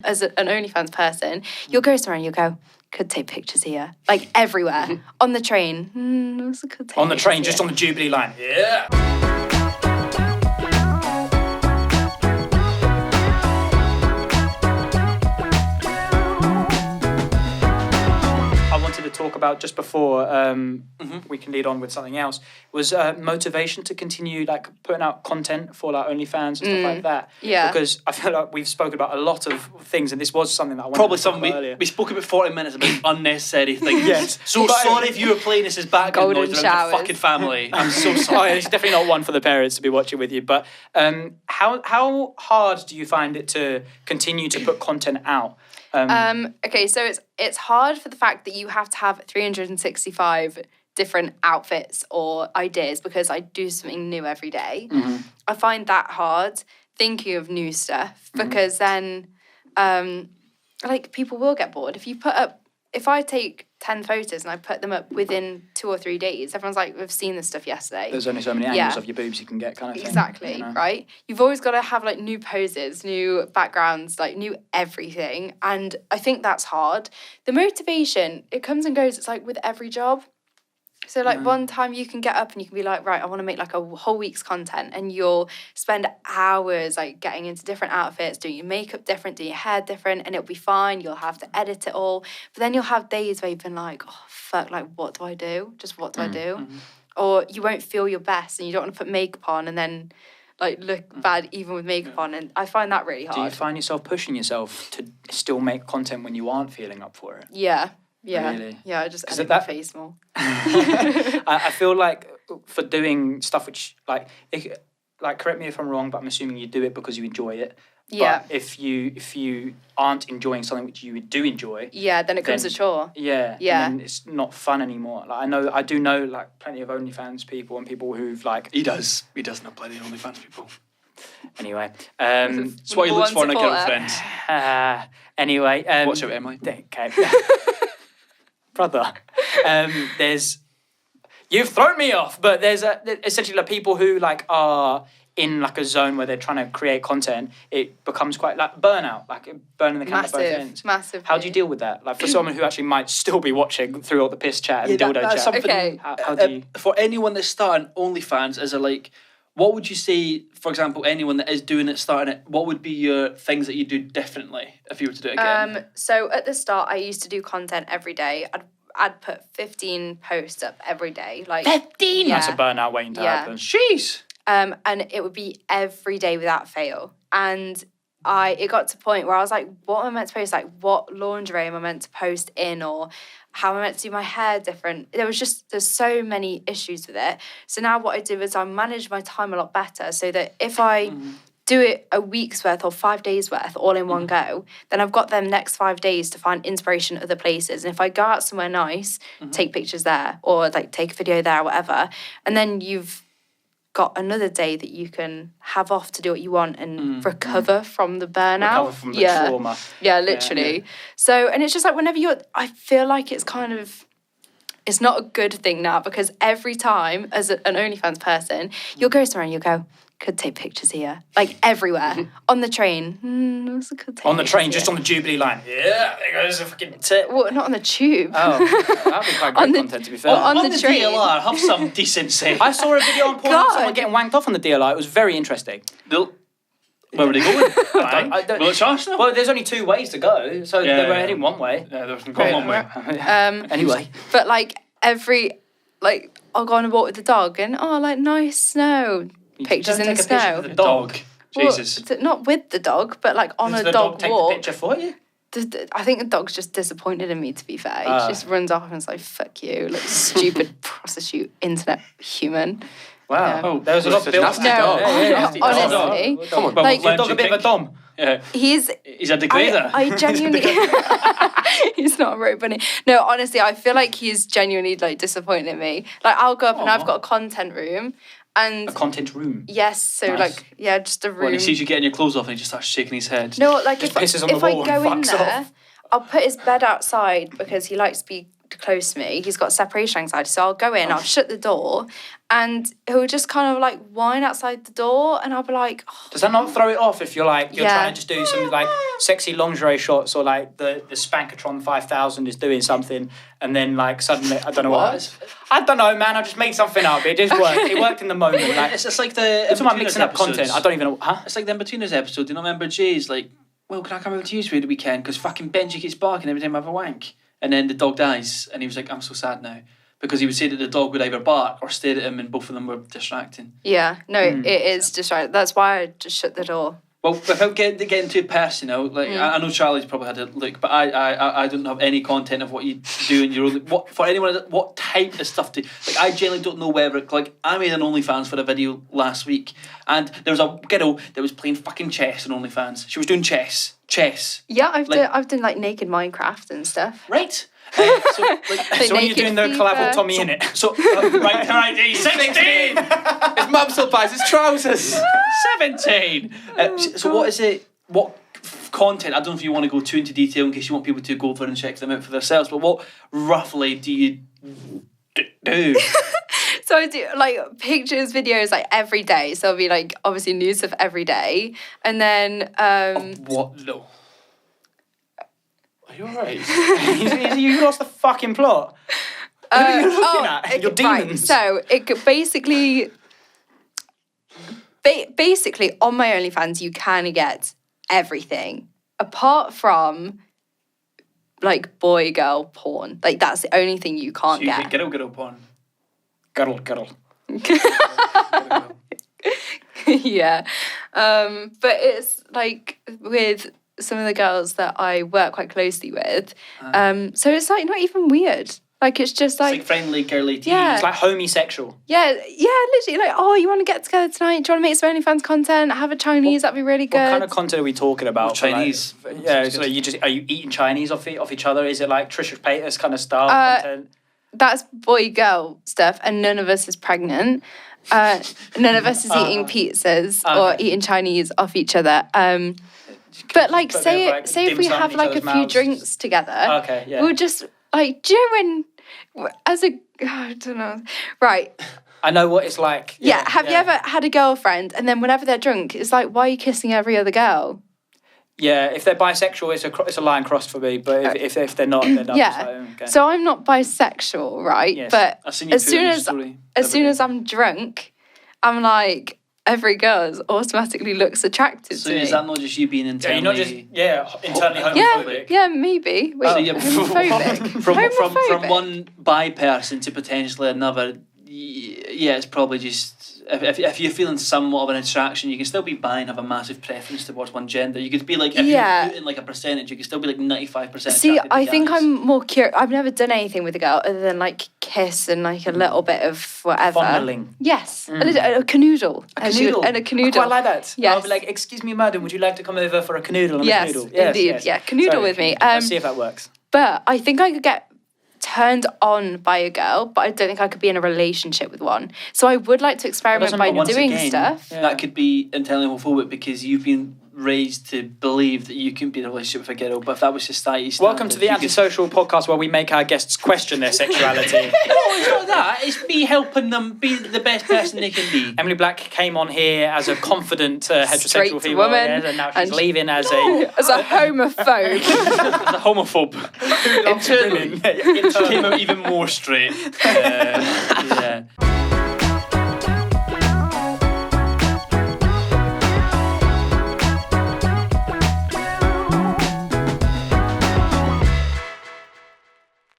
As an OnlyFans person, you'll go somewhere and you'll go, could take pictures here. Like everywhere. On the train. Also could take on the train, here. just on the Jubilee line. Yeah. I wanted to talk about just before we can lead on with something else was motivation to continue like putting out content for like OnlyFans and stuff like that. Yeah. Because I feel like we've spoken about a lot of things, and this was something that I wanted Probably to talk something about earlier. we spoke about 40 minutes about unnecessary things. Yes. So sorry if you were playing this as background Golden noise around showers. your fucking family. I'm so Oh, sorry. it's definitely not one for the parents to be watching with you. But how hard do you find it to continue to put content out? Okay, so it's hard for the fact that you have to have 365 different outfits or ideas because I do something new every day. I find that hard thinking of new stuff because then like people will get bored. If I take 10 photos and I put them up within 2 or 3 days, everyone's like, we've seen this stuff yesterday. There's only so many angles of your boobs you can get, kind of thing. Exactly, you know? right? You've always got to have like new poses, new backgrounds, like new everything. And I think that's hard. The motivation, it comes and goes. It's like with every job. So like one time you can get up and you can be like, right, I want to make like a whole week's content, and you'll spend hours like getting into different outfits, doing your makeup different, doing your hair different, and it'll be fine. You'll have to edit it all. But then you'll have days where you've been like, oh, fuck, like what do I do? Just what do I do? Or you won't feel your best and you don't want to put makeup on and then like look bad even with makeup on. And I find that really hard. Do you find yourself pushing yourself to still make content when you aren't feeling up for it? Yeah. Really? Yeah, I just edit my face more. I feel like for doing stuff which, like, correct me if I'm wrong, but I'm assuming you do it because you enjoy it. Yeah. But if you aren't enjoying something which you do enjoy, yeah, then it becomes a chore. Yeah. Yeah. And then it's not fun anymore. Like I do know like plenty of OnlyFans people and people who've like He does know plenty of OnlyFans people. Anyway. That's what he looks for in a girlfriend. Anyway. Watch out, Emily. Okay. Brother. You've thrown me off, but there's essentially like people who like are in like a zone where they're trying to create content. It becomes quite like burnout, like burning the candle at both ends. Massive. How do you deal with that? Like for someone who actually might still be watching through all the piss chat and dildo that's chat. something. Okay. How do you? For anyone that's starting OnlyFans, is it like, what would you say, for example, anyone that is doing it, starting it, what would be your things that you do differently if you were to do it again? So at the start, I used to do content every day. I'd put 15 posts up every day. Like 15? Yeah. That's a burnout waiting to happen. Jeez. And it would be every day without fail. And it got to a point where I was like, what am I meant to post? Like, what lingerie am I meant to post in? Or how am I meant to do my hair different? There's so many issues with it. So now what I do is I manage my time a lot better so that if I do it a week's worth or 5 days worth all in one go, then I've got them next 5 days to find inspiration at other places. And if I go out somewhere nice, take pictures there or like take a video there or whatever, and then you've got another day that you can have off to do what you want and recover from the burnout. Recover from the trauma. Yeah, literally. So, and it's just like whenever I feel like it's kind of, it's not a good thing now because every time as an OnlyFans person, you'll go somewhere and you'll go, could take pictures here. Like everywhere. On the train. Also could take On the train, pictures just on the Jubilee line. Yeah, there goes a fucking tip. Well, not on the tube. Oh, that'd be quite great content to be fair. Well, on the train. DLR, have some decency. I saw a video on porn of someone getting wanked off on the DLR. It was very interesting. Where were they going? I don't- Well, it's Arsenal. Well, there's only 2 ways to go, so they were heading one way. Yeah, there was one way. Anyway. But like I'll go on a walk with the dog and like nice snow. Pictures in the Take a picture snow. of the dog. Jesus. Well, not with the dog, but like on Does a the dog take walk. the picture for you? I think the dog's just disappointed in me, to be fair. He just runs off and is like, fuck you, like stupid prostitute internet human. Wow. Yeah. Oh, there was a lot built up. No, Nasty dog. honestly. Come on, Like- your dog a bit of a dom. Yeah. He's He's a degrader. I genuinely he's not a rope bunny. No, honestly, I feel like he's genuinely like disappointed in me. Like I'll go up and I've got a content room and A content room. yes, so Nice. like yeah, just a room. When he sees you getting your clothes off and he just starts shaking his head. No, like Just if pisses on the I wall go and in fucks there, off. I'll put his bed outside because he likes to be close to me, he's got separation anxiety. So I'll go in, I'll shut the door, and he'll just kind of like whine outside the door, and I'll be like, Does that not throw it off if you're trying to just do some like sexy lingerie shots, or like the Spankatron 5000 is doing something, and then like suddenly I don't know what? I don't know, man. I just made something up. It just worked. It worked in the moment. Like, it's like the it's about mixing up content. I don't even know. Huh? It's like the In-Betweeners episode. Do you not remember Jay's like, well, can I come over to you for the weekend? Because fucking Benji keeps barking every time I have a wank. And then the dog dies, and he was like, I'm so sad now. Because he would say that the dog would either bark or stare at him, and both of them were distracting. Yeah, no, it is distracting. That's why I just shut the door. Well, without getting too personal, like I know Charlie's probably had a look, but I don't have any content of what you do in your own. What type of stuff do like? I generally don't know whether like I made an OnlyFans for a video last week, and there was a girl that was playing fucking chess on OnlyFans. She was doing chess. Yeah, I've done like naked Minecraft and stuff. Right. So when you're doing the collab with Tommy in it. So right, 16. His muscle pies, his trousers. 17. So what is it? What content? I don't know if you want to go too into detail in case you want people to go over and check them out for themselves. But what roughly do you do? So I do like pictures, videos like every day. So it'll be like obviously news of every day, and then what? No. Are you alright? You lost the fucking plot. What are you looking at? Your demons. Right, so it could basically on my OnlyFans you can get everything apart from like boy-girl porn. Like that's the only thing you can't get. Girl porn. Girl. Yeah. But it's like with some of the girls that I work quite closely with. So it's like not even weird. Like it's just like, it's like friendly, girly tea. Yeah. It's like homosexual. Yeah, literally like, oh, you want to get together tonight? Do you want to make some OnlyFans content? Have a Chinese, that'd be really good. What kind of content are we talking about? Chinese. Like, yeah, so are you eating Chinese off each other? Is it like Trisha Paytas kind of style content? That's boy-girl stuff, and none of us is pregnant. None of us is eating pizzas or eating Chinese off each other. But like, say if we have like a few drinks together, we'll just like, do you know when, I don't know, right? I know what it's like. Yeah, have you ever had a girlfriend and then whenever they're drunk, it's like, why are you kissing every other girl? Yeah, if they're bisexual, it's a line crossed for me. But if they're not, then I'm just like, okay. So I'm not bisexual, right? Yes. But I've seen you as soon as I'm drunk, I'm like, every girl automatically looks attracted to me. So is that not just you being internally... internally homophobic? Yeah, maybe. Wait, So you're homophobic? From one bi person to potentially another, yeah, it's probably just... If you're feeling somewhat of an attraction, you can still be bi and have a massive preference towards one gender. You could be like, if you put in like a percentage, you could still be like 95%. See, I think I'm more curious. I've never done anything with a girl other than like kiss and like a little bit of whatever. Fondling. Yes, a canoodle. A canoodle. And a canoodle. I quite like that. Yes. I'll be like, excuse me, madam, would you like to come over for a canoodle? Yes, indeed. Yeah, canoodle with me. Let's see if that works. But I think I could get turned on by a girl, but I don't think I could be in a relationship with one. So I would like to experiment by doing stuff. That could be entirely homophobic because you've been raised to believe that you can be in a relationship with a girl, but if that was society standard... Welcome to the Antisocial podcast where we make our guests question their sexuality. No, it's not that. It's me helping them be the best person they can be. Emily Black came on here as a confident heterosexual straight female woman, and now she's leaving as a homophobe. As a homophobe. Internally, came out even more straight. Yeah.